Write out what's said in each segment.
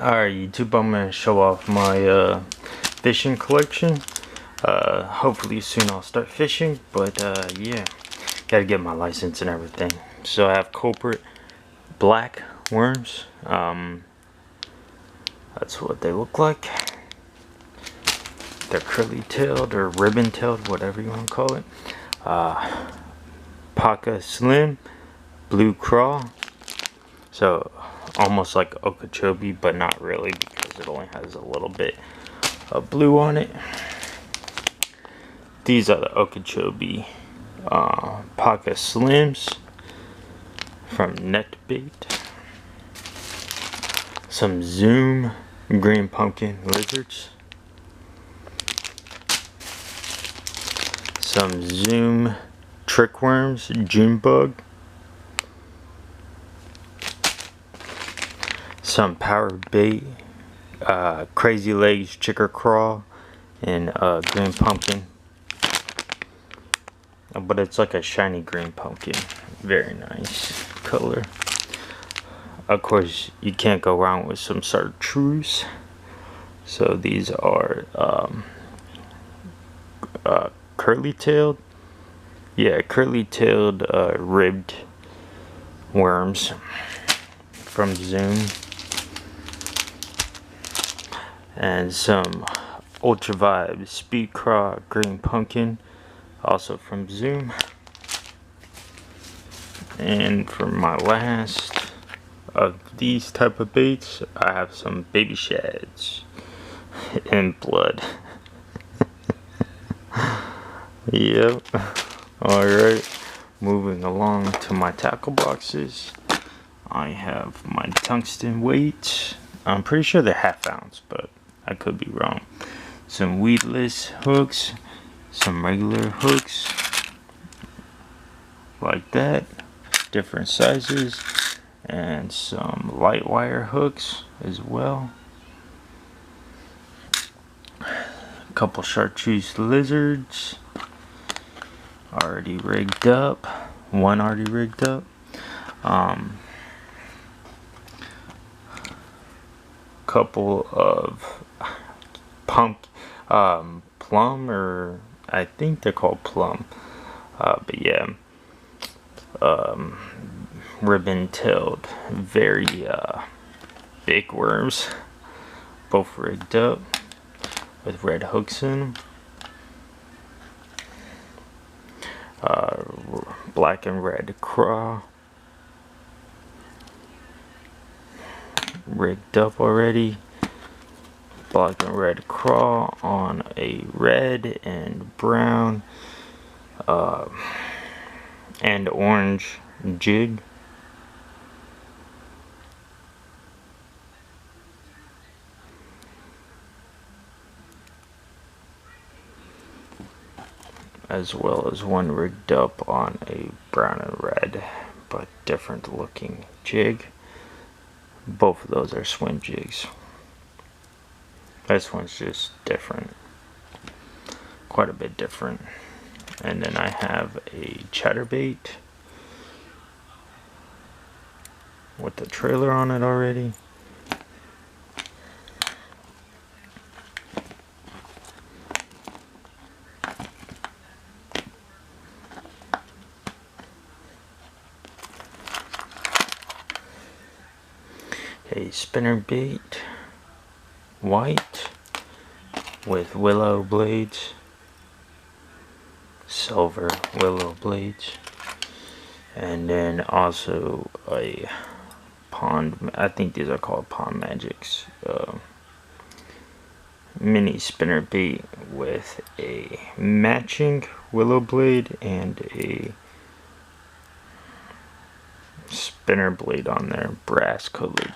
Alright YouTube, I'm going to show off my fishing collection. Hopefully soon I'll start fishing, but yeah, gotta get my license and everything. So I have culprit black worms. That's what they look like. They're curly tailed or ribbon tailed, whatever you want to call it. Paca slim blue craw, so almost like Okeechobee, but not really because it only has a little bit of blue on it. These are the Okeechobee Paca slims from Chatterbait. Some Zoom green pumpkin lizards. Some Zoom trick worms, June bug. Some power bait, crazy legs, chicker craw, and green pumpkin. But it's like a shiny green pumpkin. Very nice color. Of course, you can't go wrong with some chartreuse. So these are curly-tailed. Yeah, curly-tailed ribbed worms from Zoom. And some Ultra Vibe Speed Craw green pumpkin, also from Zoom. And for my last of these type of baits, I have some baby shads in blood. Yep. Alright, moving along to my tackle boxes. I have my tungsten weights. I'm pretty sure they're ½ ounce, but I could be wrong. Some weedless hooks, some regular hooks like that, different sizes, and some light wire hooks as well. A couple chartreuse lizards already rigged up, one already rigged up. Couple of plum, or I think they're called plum, but yeah, ribbon-tailed, very big worms, both rigged up with red hooks in them. Black and red craw, rigged up already. Black and red craw on a red and brown and orange jig. As well as one rigged up on a brown and red but different looking jig. Both of those are swim jigs. This one's just different, quite a bit different. And then I have a Chatterbait with the trailer on it already. A spinnerbait, white with willow blades, silver willow blades, and then also a pond, I think these are called Pond Magics, mini spinnerbait with a matching willow blade and a spinner blade on there, brass colored.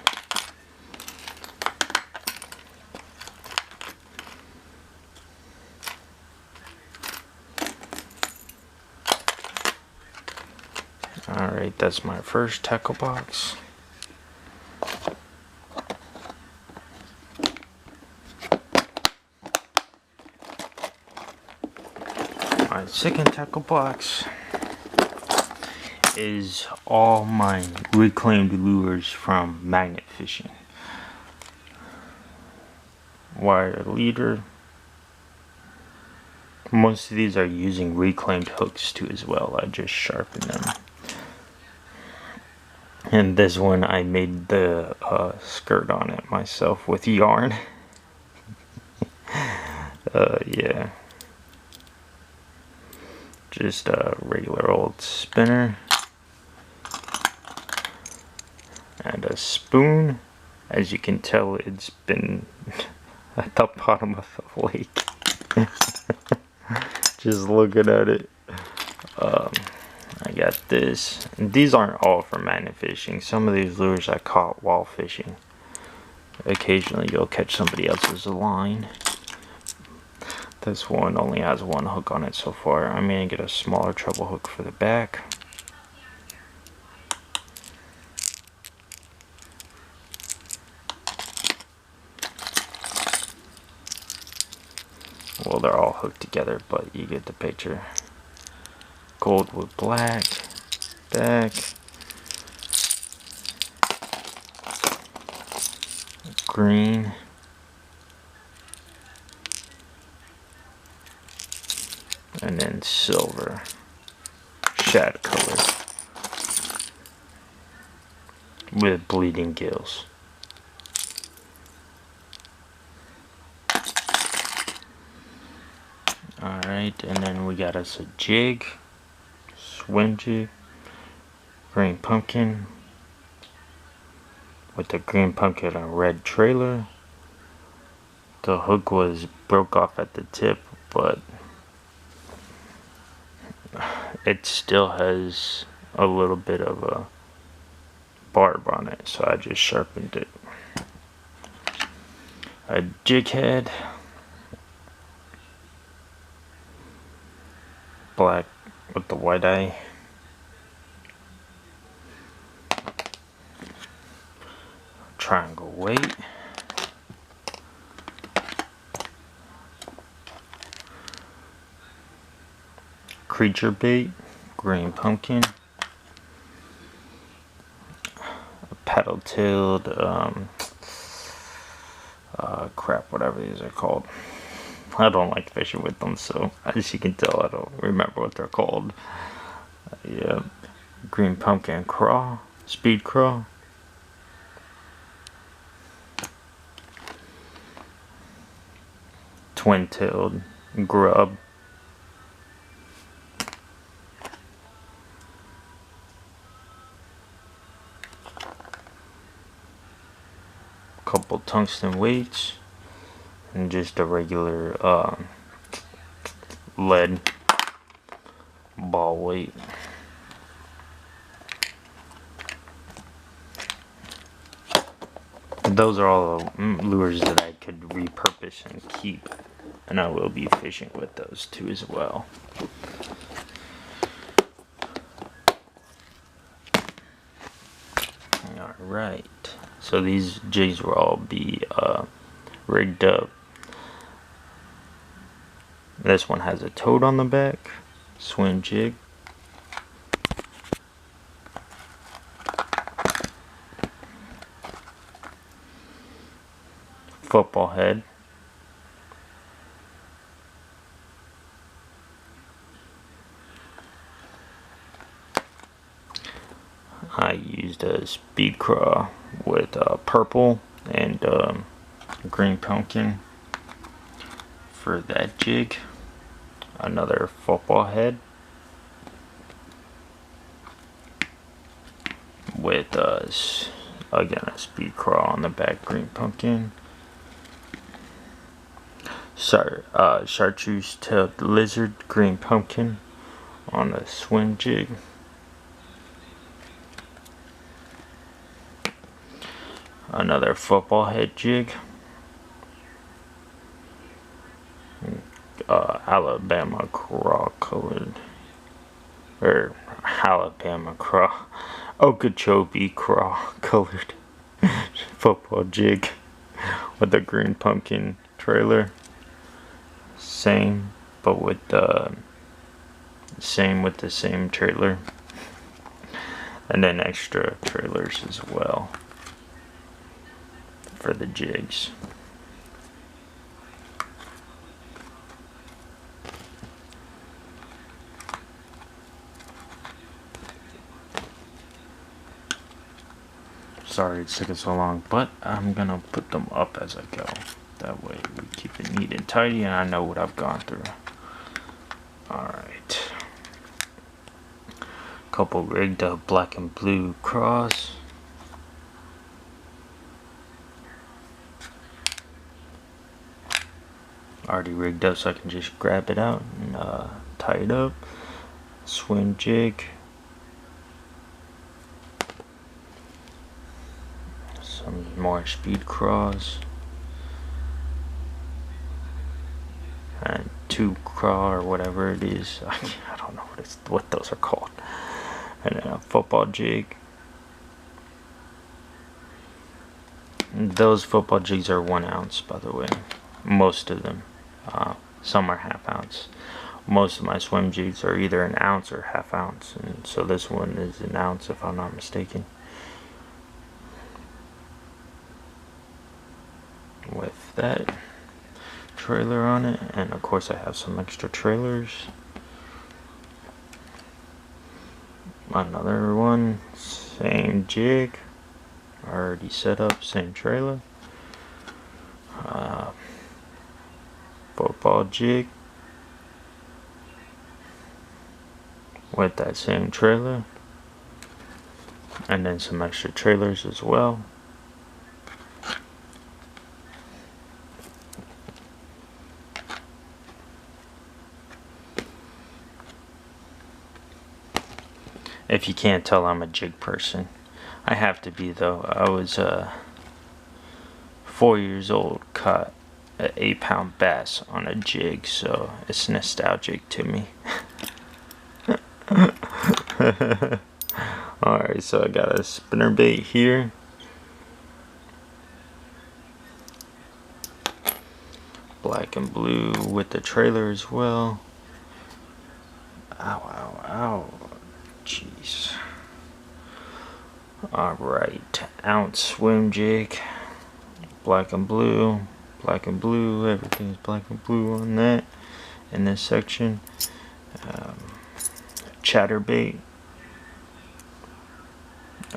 Alright, that's my first tackle box. My second tackle box is all my reclaimed lures from magnet fishing. wire leader. Most of these are using reclaimed hooks too as well. I just sharpened them. And this one I made the skirt on it myself with yarn. Yeah. Just a regular old spinner. And a spoon. As you can tell, it's been at the bottom of the lake. Just looking at it. I got this. These aren't all for magnet fishing. Some of these lures I caught while fishing. Occasionally you'll catch somebody else's line. This one only has one hook on it so far. I'm gonna get a smaller treble hook for the back. Well, they're all hooked together, but you get the picture. Gold with black, back, green, and then silver, shad color, with bleeding gills. Alright, and then we got us a jig, swim jig, green pumpkin, with the green pumpkin and a red trailer. The hook was broke off at the tip, but it still has a little bit of a barb on it, so I just sharpened it. A jig head, black with the white eye. Triangle weight. Creature bait, green pumpkin. Paddle tailed, crap, whatever these are called. I don't like fishing with them, so as you can tell, I don't remember what they're called. Yeah, green pumpkin craw, speed craw. Twin-tailed grub. Couple tungsten weights. And just a regular lead ball weight. Those are all the lures that I could repurpose and keep, and I will be fishing with those too as well. Alright, so these jigs will all be rigged up. This one has a toad on the back, swim jig. Football head. I used a speed craw with purple and green pumpkin for that jig. Another football head with again a speed craw on the back, green pumpkin. Chartreuse tailed lizard, green pumpkin on a swim jig. Another football head jig. Alabama craw colored, or Alabama craw, Okeechobee craw colored football jig with a green pumpkin trailer. Same, but with the same trailer, and then extra trailers as well for the jigs. Sorry it's taking so long, but I'm gonna put them up as I go. That way we keep it neat and tidy and I know what I've gone through. Alright. Couple rigged up black and blue cross. Already rigged up so I can just grab it out and tie it up. Swim jig. Some more speed cross. And tube craw or whatever it is. I don't know what those are called. And then a football jig. Those football jigs are 1 ounce, by the way. Most of them. Some are ½ ounce. Most of my swim jigs are either 1 ounce or ½ ounce, and so this one is 1 ounce if I'm not mistaken. With that trailer on it, and of course I have some extra trailers. Another one, same jig, already set up, same trailer. Football jig with that same trailer, and then some extra trailers as well. If you can't tell, I'm a jig person. I have to be though. I was 4 years old, caught an 8-pound bass on a jig, so it's nostalgic to me. Alright, so I got a spinnerbait here. Black and blue with the trailer as well. Ow, ow, ow. Jeez. Alright, ounce swim jig. Black and blue, everything's black and blue on that in this section. Chatterbait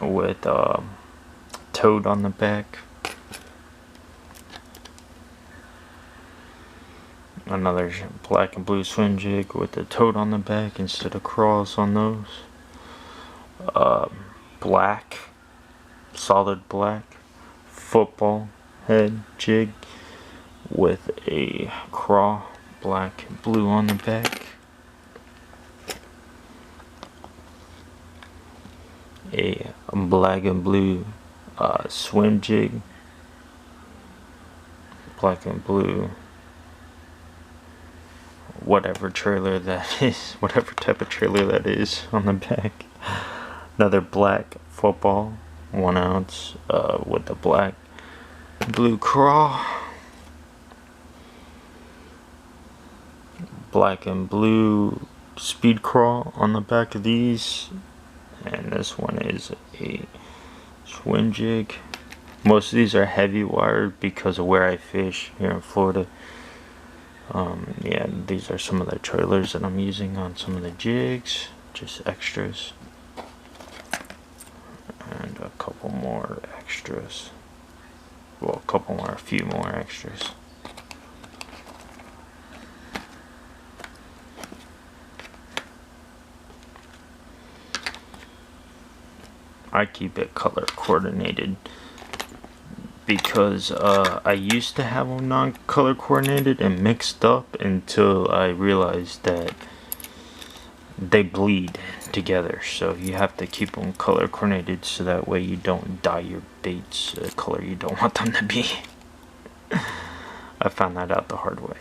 with toad on the back. Another black and blue swim jig with the toad on the back instead of cross on those. Black, solid black football head jig with a craw, black and blue on the back. A black and blue swim jig, black and blue, whatever trailer that is, whatever type of trailer that is on the back. Another black football, 1 ounce, with the black blue craw. Black and blue speed craw on the back of these. And this one is a swim jig. Most of these are heavy wired because of where I fish here in Florida. Yeah, these are some of the trailers that I'm using on some of the jigs, just extras. And a couple more extras. Well, a few more extras. I keep it color coordinated because I used to have them non-color coordinated and mixed up until I realized that they bleed together, so you have to keep them color coordinated so that way you don't dye your baits a color you don't want them to be. I found that out the hard way.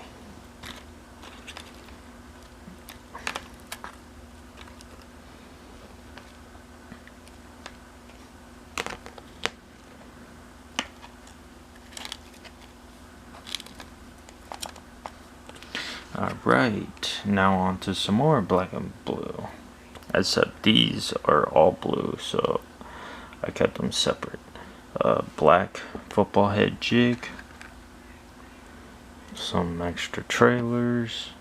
Alright, now on to some more black and blue. Except these are all blue, so I kept them separate. Black football head jig. Some extra trailers.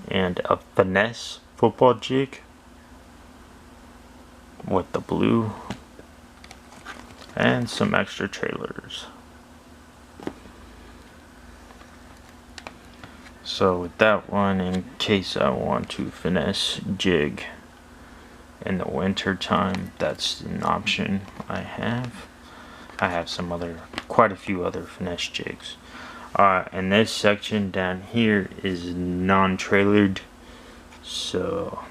And a finesse football jig. with the blue and some extra trailers. So with that one, in case I want to finesse jig in the winter time, that's an option I have. I have quite a few other finesse jigs. And this section down here is non-trailered, so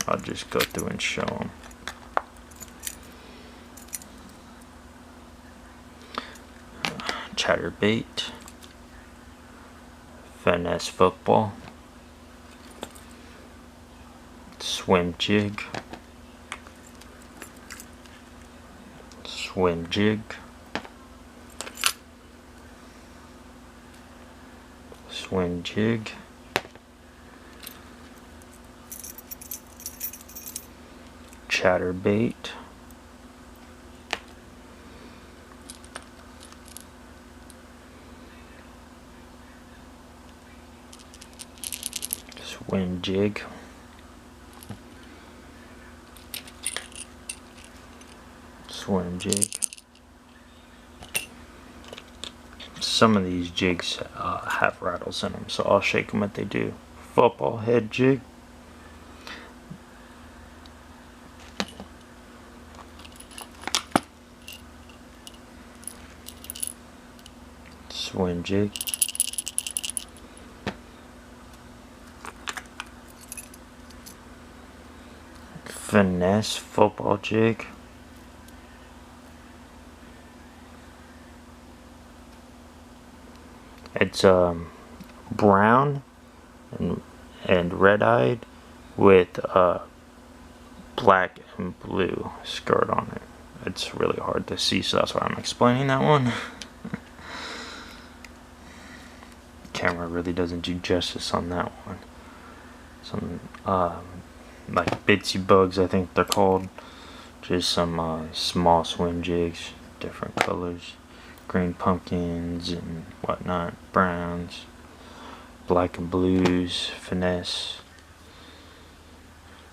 I'll just go through and show them. Chatterbait, finesse football, swim jig, swim jig, swim jig, chatterbait, swim jig, swim jig. Some of these jigs have rattles in them, so I'll shake them if they do. Football head jig, swim jig, finesse football jig, it's brown and red-eyed with black and blue skirt on it. It's really hard to see, so that's why I'm explaining that one. Camera really doesn't do justice on that one. Some like bitsy bugs, I think they're called. Just some small swim jigs, different colors, green pumpkins and whatnot, browns, black and blues, finesse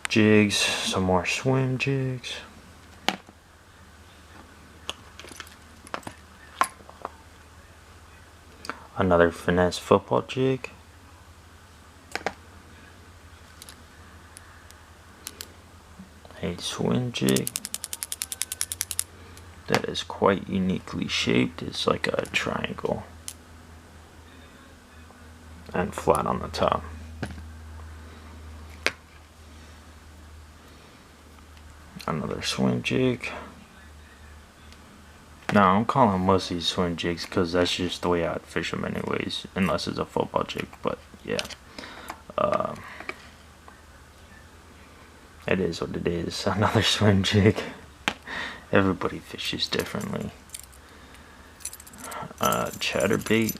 jigs, some more swim jigs. Another finesse football jig. A swim jig that is quite uniquely shaped. It's like a triangle and flat on the top. Another swim jig. Now I'm calling most of these swim jigs because that's just the way I'd fish them anyways, unless it's a football jig. But yeah, it is what it is. Another swim jig. Everybody fishes differently. Chatterbait.